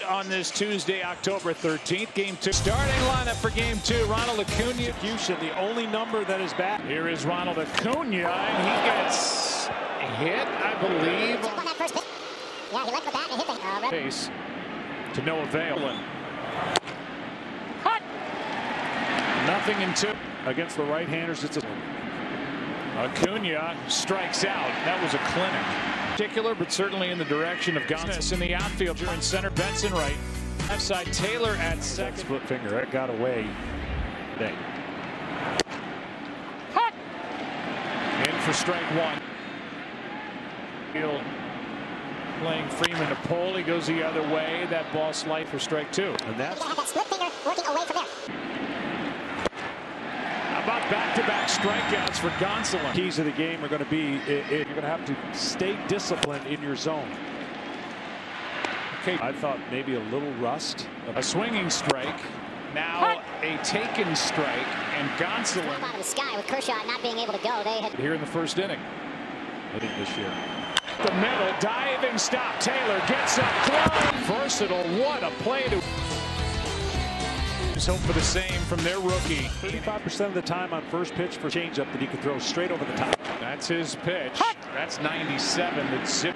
on this Tuesday, October 13th. Game 2. Starting lineup for Game 2. Ronald Acuna. Execution, the only number that is bad. Here is Ronald Acuna, and he gets hit, I believe. Yeah, he left with that and hit the Base to no avail. Hot. Nothing in 2 Against the right-handers, it's a... Acuna strikes out. That was a clinic. Particular, but certainly in the direction of Gonzalez in the outfield. You're in center. Benson right. Left side. Taylor at second. Split finger. That got away today. Hot. In for strike 1. Field playing Freeman to Pole. He goes the other way. That ball slight for strike 2. And that's have that split finger working away from there. About back-to-back strikeouts for Gonzalez. Keys of the game are going to be you're going to have to stay disciplined in your zone. Okay, I thought maybe a little rust. A swinging strike. Now a taken strike, and Gonzalez Out of the sky with Kershaw not being able to go. They had here in the first inning. Hitting this year. The middle diving stop. Taylor gets up close. Versatile. What a play to. Hope for the same from their rookie. 35% of the time on first pitch for changeup that he could throw straight over the top. That's his pitch. That's 97. That's zip.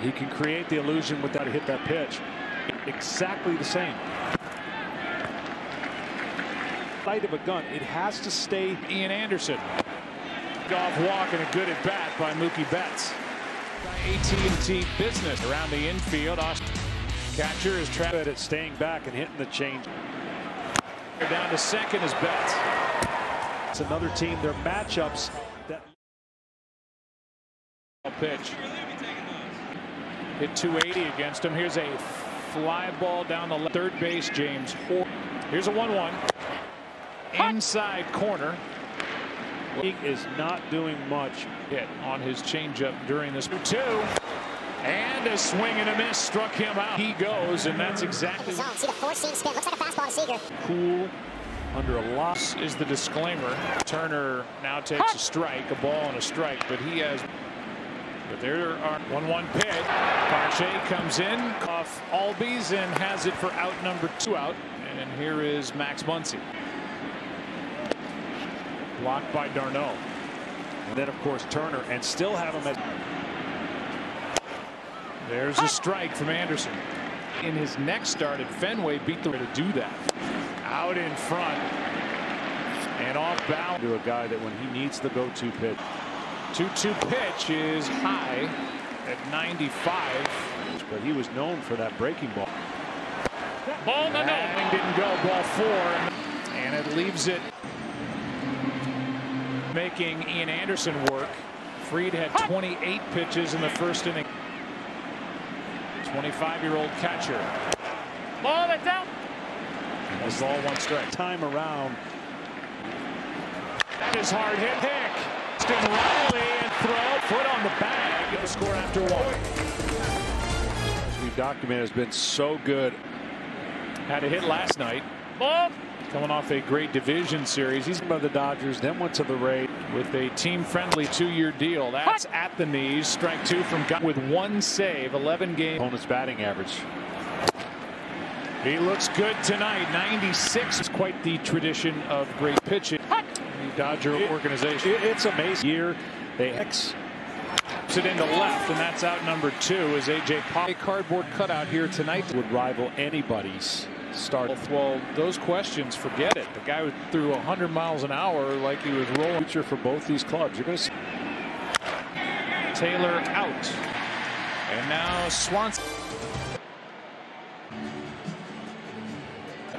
He can create the illusion without a hit that pitch. Exactly the same. Sight of a gun. It has to stay. Ian Anderson. Golf walk and a good at bat by Mookie Betts. AT&T business around the infield. Catcher is trapped at staying back and hitting the change. Down to second is Betts. It's another team. Their matchups. That pitch. Hit 280 against him. Here's a fly ball down the third base. James Hoare. Here's a 1-1. Inside corner. He is not doing much. Hit on his changeup during this 2. And a swing and a miss struck him out. He goes, and that's exactly. zone. See the 4-seam spin. Looks like a fastball to Seager. Cool. Under a loss is the disclaimer. Turner now takes a strike, a ball and a strike, but he has. But there are 1-1 pitch. Pache comes in off Albies and has it for out number 2 out. And here is Max Muncy. Blocked by Darno. And then, of course, Turner, and still have him at. There's a strike from Anderson. In his next start at Fenway, beat the way to do that. Out in front and off balance. To a guy that when he needs the go-to pitch. 2-2 pitch is high at 95. But he was known for that breaking ball. Ball no. Didn't go. Ball 4. And it leaves it. Making Ian Anderson work. Fried had 28 pitches in the first inning. 25-year-old catcher. Ball that's out. That's ball 1 strike. Time around. That is hard hit. Pick. Austin Riley and throw. Foot on the bag. Get the score after 1. As we've documented, has been so good. Had a hit last night. Ball. Coming off a great division series. He's by the Dodgers, then went to the Rays with a team-friendly 2-year deal. That's at the knees. Strike 2 from Gunn with 1 save, 11 games. Opponent's batting average. He looks good tonight. 96 is quite the tradition of great pitching. The Dodger organization. It's amazing. Year they it into left, and that's out number 2 is A.J. Pop. A cardboard cutout here tonight would rival anybody's start. Well, those questions, forget it. The guy threw 100 miles an hour like he was rolling. Future for both these clubs. You're going to see Taylor out, and now Swanson.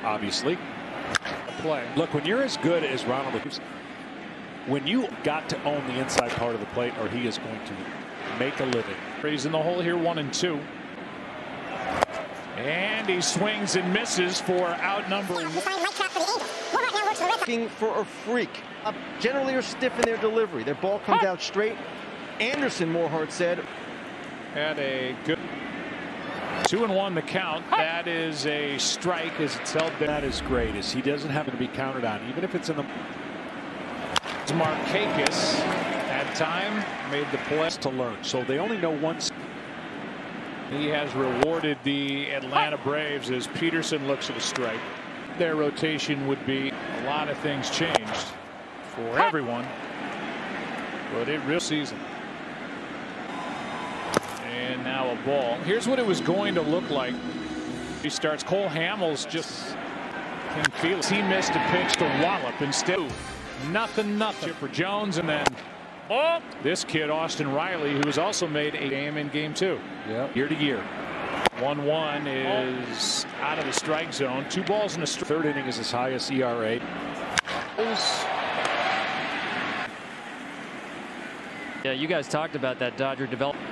Obviously, play. Look, when you're as good as Ronald Acuna, when you got to own the inside part of the plate, or he is going to make a living. He's in the hole here, 1 and 2. And he swings and misses for out number 1. Looking for a freak. Generally are stiff in their delivery. Their ball comes out straight. Anderson, Morehart said. Had a good 2-1 the count. That is a strike as it's held there. That is great, as he doesn't have to be counted on, even if it's in the. Markakis had that time, made the play to learn. So they only know one. He has rewarded the Atlanta Braves as Peterson looks at a strike. Their rotation would be a lot of things changed for everyone, but it real season. And now a ball. Here's what it was going to look like. He starts. Cole Hamels just can feel it. He missed a pitch to Wallop instead. Nothing. Chipper Jones, and then this kid Austin Riley, who has also made a game in game 2. Yeah, year to year. 1-1 is out of the strike zone. 2 balls in the third inning is his highest ERA. Yeah, you guys talked about that Dodger development.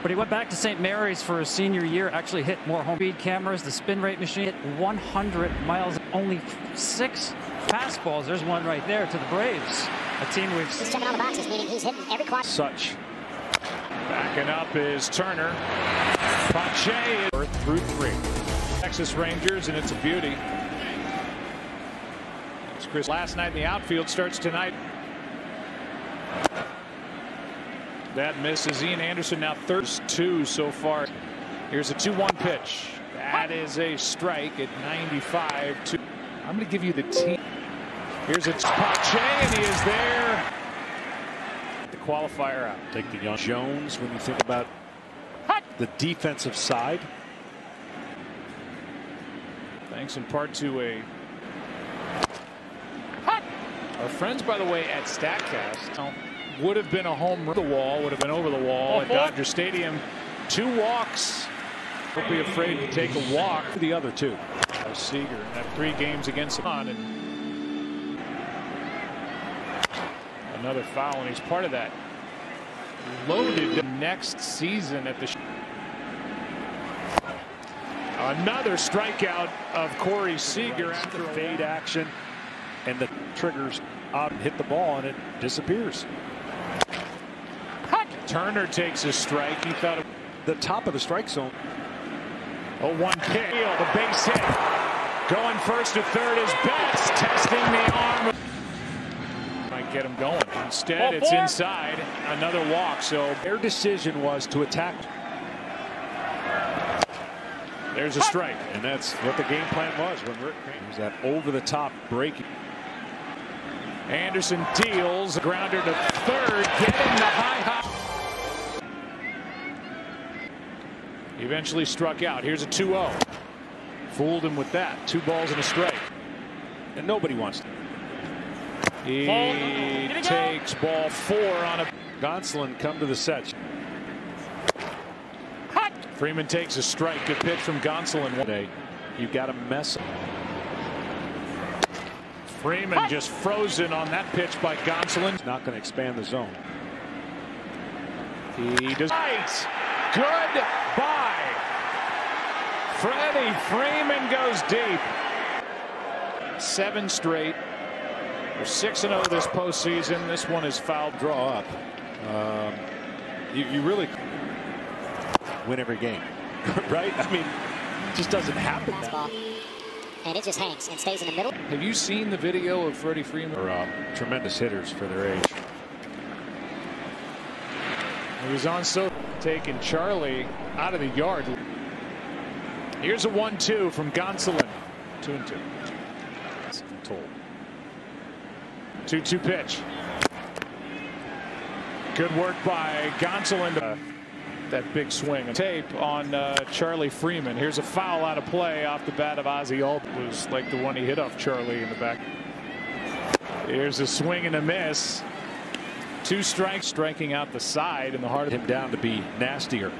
But he went back to St. Mary's for his senior year, actually hit more home speed cameras. The spin rate machine hit 100 miles, only 6 fastballs. There's one right there to the Braves. A team we've He's checking all the boxes, meaning he's hitting every corner. Such. Backing up is Turner. Pache through 3. Texas Rangers, and it's a beauty. It's Chris last night in the outfield, starts tonight. That misses. Ian Anderson now 2 so far. Here's a 2-1 pitch. That is a strike at 95. I'm going to give you the team. Here's a Pache, and he is there. The qualifier out. Take the young Jones when you think about the defensive side. Thanks in part to our friends, by the way, at StatCast. Would have been a home run. The wall would have been over the wall at Dodger Stadium. 2 walks. Don't be afraid to take a walk. The other 2. Seager had 3 games against him. And another foul, and he's part of that loaded next season at the. Another strikeout of Corey Seager after fade action, and the triggers out and hit the ball, and it disappears. Turner takes a strike. He thought of the top of the strike zone. 0-1 pitch. The base hit. Going first to third is Betts, testing the arm. Might get him going. Instead, it's inside. Another walk. So their decision was to attack. There's a strike. And that's what the game plan was when Rick was that over-the-top break. Anderson deals a grounder to third, getting the high. Eventually struck out. Here's a 2-0. Fooled him with that. 2 balls and a strike. And nobody wants to. He takes ball 4 on a. Gonsolin come to the set. Freeman takes a strike. Good pitch from Gonsolin. One day, you got to mess up. Freeman just frozen on that pitch by Gonsolin. Not going to expand the zone. He does. Right. Goodbye. Freddie Freeman goes deep. 7 straight. We're 6-0 this postseason. This one is foul. Draw up. You really win every game, right? I mean, it just doesn't happen. Fastball. And it just hangs and stays in the middle. Have you seen the video of Freddie Freeman? They're tremendous hitters for their age. He was on taking Charlie out of the yard. Here's a 1-2 from Gonsolin. 2-2. Told. 2-2 pitch. Good work by Gonsolin. That big swing. Tape on Charlie Freeman. Here's a foul out of play off the bat of Ozzie Albies. It was like the one he hit off Charlie in the back. Here's a swing and a miss. 2 strikes, striking out the side in the heart of him down to be nastier.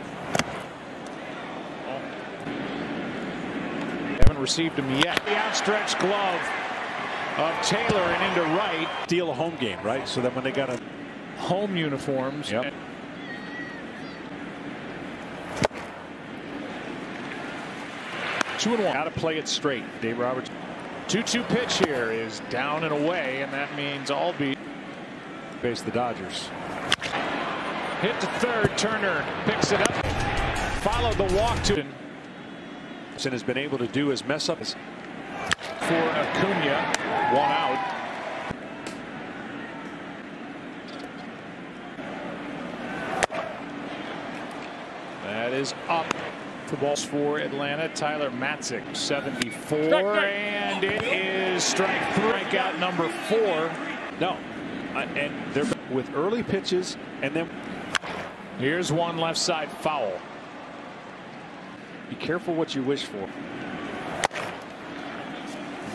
Haven't received him yet. The outstretched glove of Taylor and into right. Steal a home game, right? So that when they got a home uniforms. Yep. 2-1. Got to play it straight. Dave Roberts. 2-2 pitch here is down and away, and that means Albies face the Dodgers. Hit to third. Turner picks it up. Followed the walk to. Has been able to do is mess up. For Acuna, 1 out. That is up. The ball's for Atlanta. Tyler Matzik, 74, and it is strikeout number 4. No, and they're with early pitches, and then here's one left side foul. Be careful what you wish for. And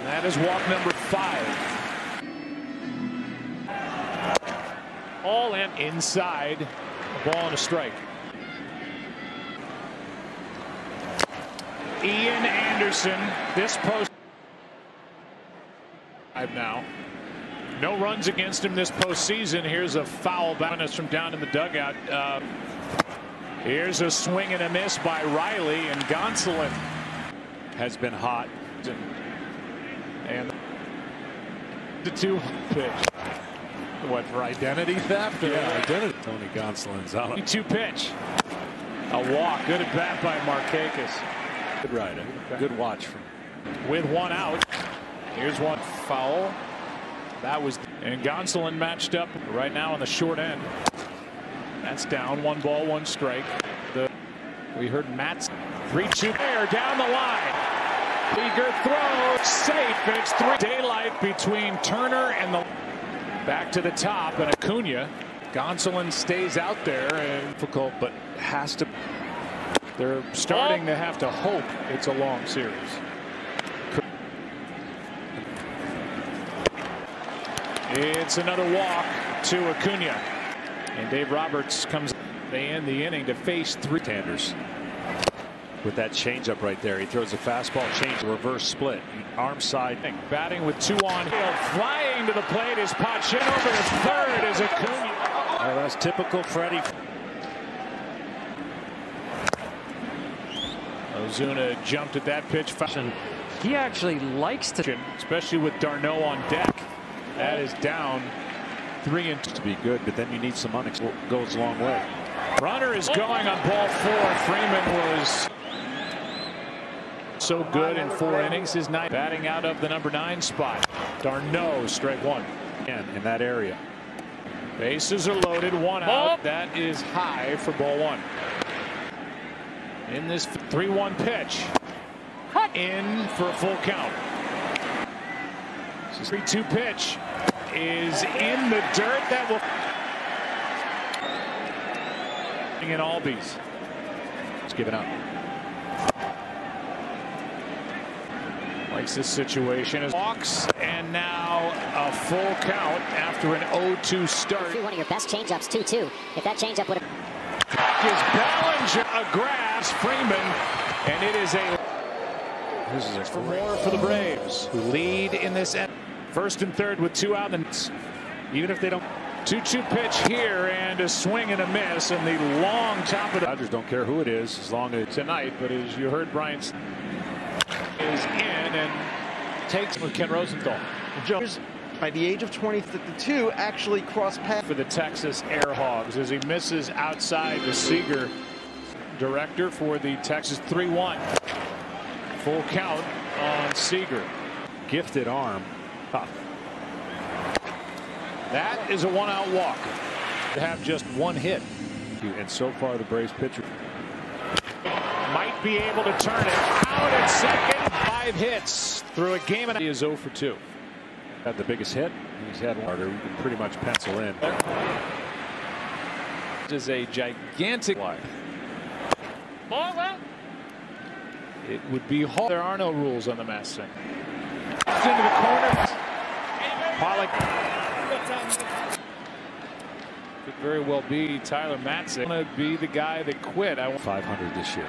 that is walk number 5. All in inside. A ball and a strike. Ian Anderson, this post now. No runs against him this postseason. Here's a foul bounce from down in the dugout. Here's a swing and a miss by Riley, and Gonsolin has been hot. And the 2 pitch. What, for identity theft? Yeah, identity. Tony Gonsolin's out. 2 pitch. A walk. Good at bat by Markakis. Good rider. Good watch from. With 1 out. Here's one foul. That was. And Gonsolin matched up right now on the short end. That's down. 1 ball, 1 strike. We heard Matt's 3-2 there down the line. Eager throw. Safe. It's 3. Daylight between Turner and the. Back to the top, and Acuna. Gonsolin stays out there, and difficult, but has to. They're starting to have to hope it's a long series. It's another walk to Acuna, and Dave Roberts comes. They end the inning to face 3 Tanders. With that changeup right there, he throws a fastball change, reverse split, arm side. Batting with 2 on. Flying to the plate is Pachin. Over to third is Acuna. Oh, that's typical Freddie. Ozuna jumped at that pitch. He actually likes to, especially with Darno on deck. That is down 3 and 2 to be good, but then you need some goes a long way. Runner is going on ball 4. Freeman was so good in 4 innings. His 9 batting out of the number 9 spot. Darno, strike 1. And in that area. Bases are loaded. 1 out. That is high for ball 1. In this 3-1 pitch. In for a full count. 3-2 pitch is in the dirt. That will. In Albies. It's given up. Likes this situation. Walks, and now a full count after an 0-2 start. One of your best changeups, 2-2. If that changeup would have. Gives Bellinger a grab. Freeman, and it is a. This is for more for the Braves, who lead in this end. 1st and 3rd with 2 out. And even if they don't. 2-2 pitch here, and a swing and a miss, and the long top of the. Dodgers don't care who it is as long as tonight, but as you heard, Bryant is in and takes with Ken Rosenthal. Jones, by the age of 22, actually crossed paths for the Texas Air Hogs as he misses outside the Seager. Director for the Texas 3-1. Full count on Seager. Gifted arm. Tough. That is a 1-out walk. To have just 1 hit. And so far the Braves pitcher might be able to turn it out at second. 5 hits through a game, and he is 0 for 2. Had the biggest hit. He's had one. We can pretty much pencil in. It is a gigantic line. It would be hard. There are no rules on the mass thing. Into the corner. Pollock. Could very well be Tyler Matzik. Going to be the guy that quit. I want 500 this year.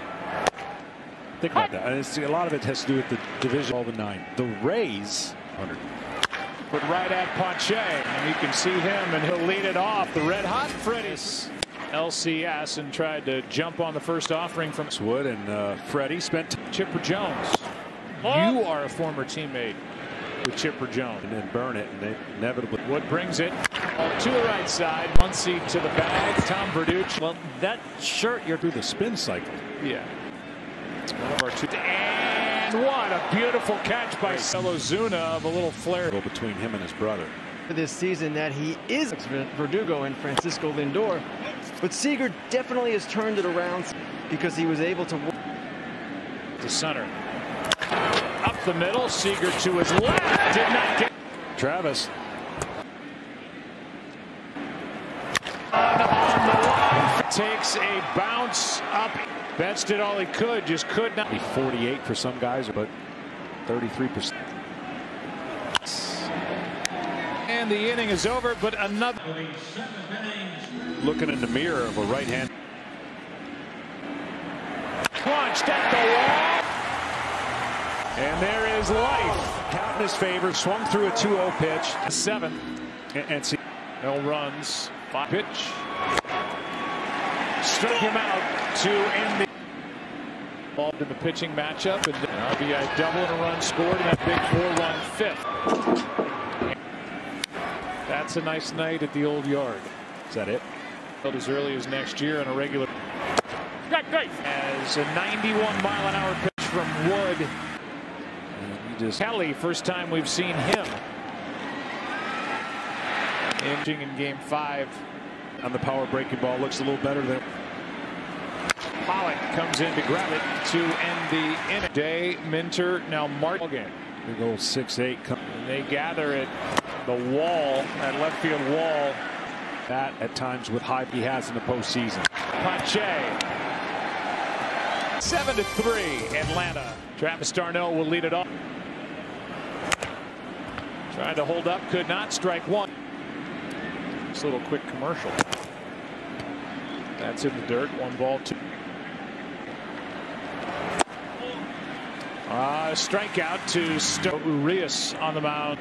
Think about that. And a lot of it has to do with the division. All the 9. The Rays. 100. Put right at Pache, and you can see him, and he'll lead it off. The red hot Freddie's LCS, and tried to jump on the first offering from Wood, and Freddie spent. Chipper Jones. You are a former teammate with Chipper Jones. And then burn it, and they inevitably. Wood brings it to the right side. Muncy to the bag. Tom Verducci. Well, that shirt you're through the spin cycle. Yeah. It's one of our 2. And what a beautiful catch by Ozuna of a little flare Between him and his brother. For this season that he is Verdugo and Francisco Lindor. But Seager definitely has turned it around because he was able to work. To center. Up the middle. Seager to his left. Did not get. Travis. On the line. Takes a bounce up. Betts did all he could. Just could not. 48 for some guys, but 33%. And the inning is over, but another. Looking in the mirror of a right hand. Punched at the wall. And there is life. Count in his favor. Swung through a 2-0 pitch. 7. And see. No runs. Pitch. Struck him out to end the. Involved in the pitching matchup. And an RBI double and a run scored in that big 4-run fifth. That's a nice night at the old yard. Is that it? As early as next year on a regular. As a 91-mile-an-hour pitch from Wood. Kelly, first time we've seen him. In game 5. On the power breaking ball, looks a little better than. Pollock comes in to grab it to end the inning. Day, Minter, now Martin. Big old 6'8". They gather at the wall, that left field wall. That at times with hype he has in the postseason. Pache. 7-3 Atlanta. Travis d'Arnaud will lead it off. Trying to hold up, could not. Strike one. This little quick commercial. That's in the dirt. 1-2. Strikeout to Urias on the mound.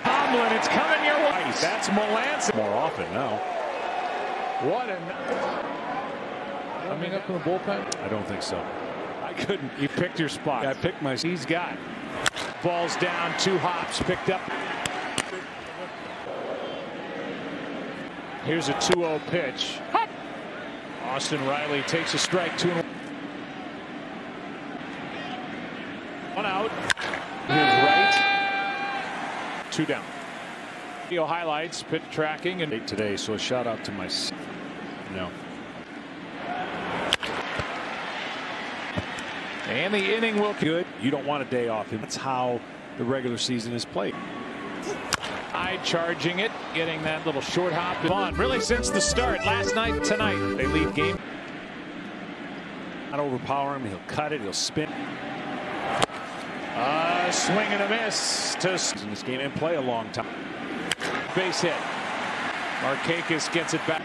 Tomlin, it's coming your way. Nice. That's Melanson. More often now. What a. Coming up in the bullpen? I don't think so. I couldn't. You picked your spot. I picked my. He's got. Ball's down, 2 hops, picked up. Here's a 2-0 pitch. Austin Riley takes a strike, 2-1. 1 out. Here's right. 2 down. Video highlights, pitch tracking, and today. So a shout out to my. No. And the inning will good. You don't want a day off. That's how the regular season is played. Charging it, getting that little short hop on. Really since the start, last night, tonight, they lead game. Not overpower him. He'll cut it. He'll spin. Swing and a miss to in this game and play a long time. Base hit. Markakis gets it back.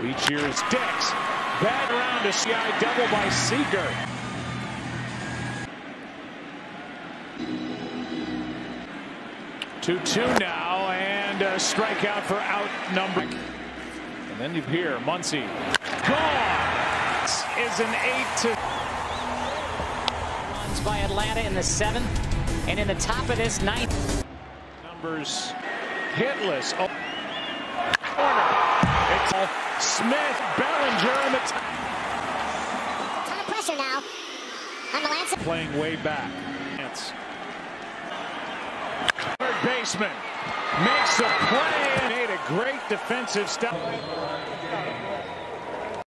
Leach here is Dix. Bad around to CI double by Seager. Two now, and a strikeout for outnumbered. And then you hear Muncy. Gone! This is an 8-2. Runs by Atlanta in the 7th, and in the top of this 9th. Numbers hitless. Oh. Corner. It's Smith, Bellinger in the top. Ton of pressure now on the Lance. Playing way back. Third baseman makes a play and made a great defensive stop.